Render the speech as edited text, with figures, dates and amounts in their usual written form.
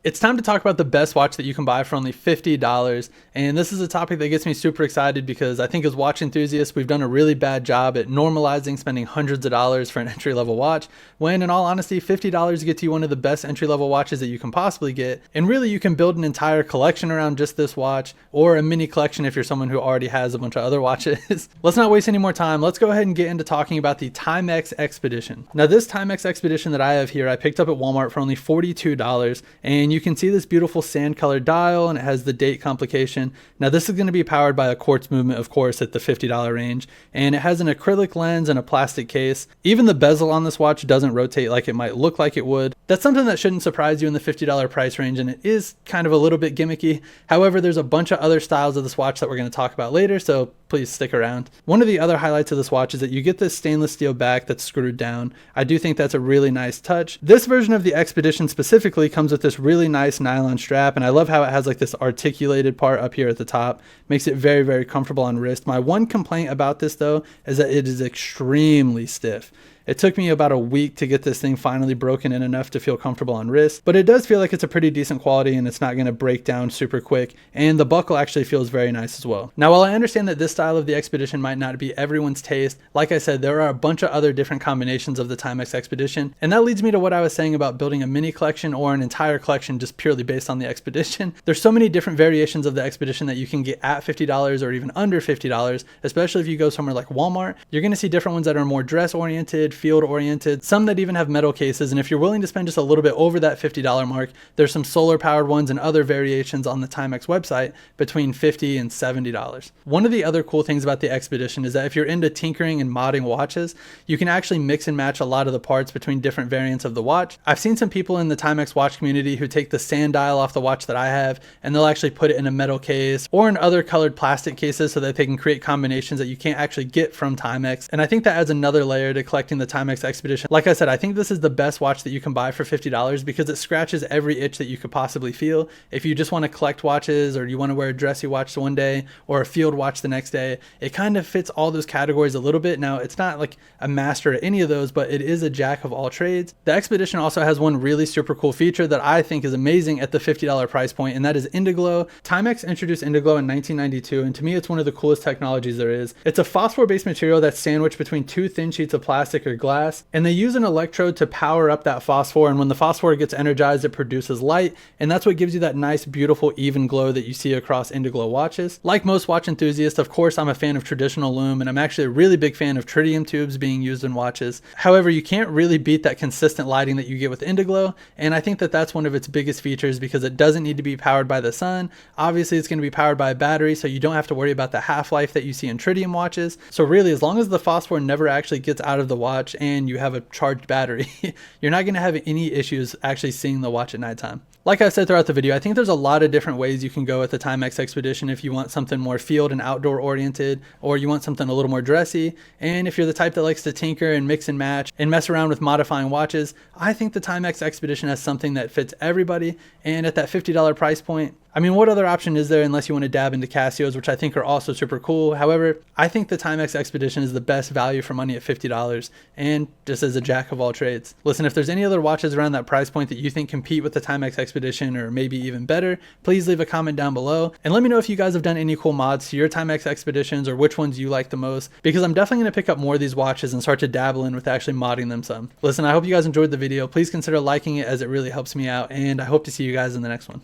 It's time to talk about the best watch that you can buy for only $50. And this is a topic that gets me super excited because I think as watch enthusiasts, we've done a really bad job at normalizing spending hundreds of dollars for an entry-level watch, when in all honesty, $50 gets you one of the best entry-level watches that you can possibly get. And really you can build an entire collection around just this watch, or a mini collection if you're someone who already has a bunch of other watches. Let's not waste any more time. Let's go ahead and get into talking about the Timex Expedition. Now this Timex Expedition that I have here, I picked up at Walmart for only $42, and you can see this beautiful sand colored dial, and it has the date complication. Now this is going to be powered by a quartz movement, of course, at the $50 range, and it has an acrylic lens and a plastic case. Even the bezel on this watch doesn't rotate like it might look like it would. That's something that shouldn't surprise you in the $50 price range, and it is kind of a little bit gimmicky. However, there's a bunch of other styles of this watch that we're going to talk about later, so please stick around. One of the other highlights of this watch is that you get this stainless steel back that's screwed down. I do think that's a really nice touch. This version of the Expedition specifically comes with this really nice nylon strap, and I love how it has like this articulated part up here at the top. Makes it very, very comfortable on wrist. My one complaint about this though is that it is extremely stiff. It took me about a week to get this thing finally broken in enough to feel comfortable on wrist, but it does feel like it's a pretty decent quality and it's not going to break down super quick, and the buckle actually feels very nice as well. Now, while I understand that this style of the Expedition might not be everyone's taste, like I said, there are a bunch of other different combinations of the Timex Expedition, and that leads me to what I was saying about building a mini collection or an entire collection just purely based on the Expedition. There's so many different variations of the Expedition that you can get at $50 or even under $50, especially if you go somewhere like Walmart. You're going to see different ones that are more dress oriented, field oriented, some that even have metal cases, and if you're willing to spend just a little bit over that $50 mark, there's some solar powered ones and other variations on the Timex website between $50 and $70. One of the other cool things about the Expedition is that if you're into tinkering and modding watches, you can actually mix and match a lot of the parts between different variants of the watch. I've seen some people in the Timex watch community who take the sand dial off the watch that I have, and they'll actually put it in a metal case or in other colored plastic cases so that they can create combinations that you can't actually get from Timex. And I think that adds another layer to collecting the Timex Expedition. Like I said, I think this is the best watch that you can buy for $50 because it scratches every itch that you could possibly feel. If you just want to collect watches, or you want to wear a dressy watch one day or a field watch the next day, it kind of fits all those categories a little bit. Now, it's not like a master at any of those, but it is a jack of all trades. The Expedition also has one really super cool feature that I think is amazing at the $50 price point, and that is Indiglow. Timex introduced Indiglow in 1992, and to me, it's one of the coolest technologies there is. It's a phosphor-based material that's sandwiched between two thin sheets of plastic or glass, and they use an electrode to power up that phosphor, and when the phosphor gets energized, it produces light, and that's what gives you that nice, beautiful, even glow that you see across Indiglow watches. Like most watch enthusiasts, of course, I'm a fan of traditional lume, and I'm actually a really big fan of tritium tubes being used in watches. However, you can't really beat that consistent lighting that you get with Indiglow, and I think that that's one of its biggest features because it doesn't need to be powered by the sun. Obviously, it's going to be powered by a battery, so you don't have to worry about the half-life that you see in tritium watches. So really, as long as the phosphor never actually gets out of the watch and you have a charged battery, you're not going to have any issues actually seeing the watch at nighttime. Like I said throughout the video, I think there's a lot of different ways you can go with the Timex Expedition if you want something more field and outdoor oriented, or you want something a little more dressy. And if you're the type that likes to tinker and mix and match and mess around with modifying watches, I think the Timex Expedition has something that fits everybody. And at that $50 price point, I mean, what other option is there unless you want to dab into Casios, which I think are also super cool. However, I think the Timex Expedition is the best value for money at $50, and just as a jack of all trades. Listen, if there's any other watches around that price point that you think compete with the Timex Expedition or maybe even better, please leave a comment down below and let me know if you guys have done any cool mods to your Timex Expeditions or which ones you like the most, because I'm definitely going to pick up more of these watches and start to dabble in with actually modding them some. Listen, I hope you guys enjoyed the video. Please consider liking it as it really helps me out, and I hope to see you guys in the next one.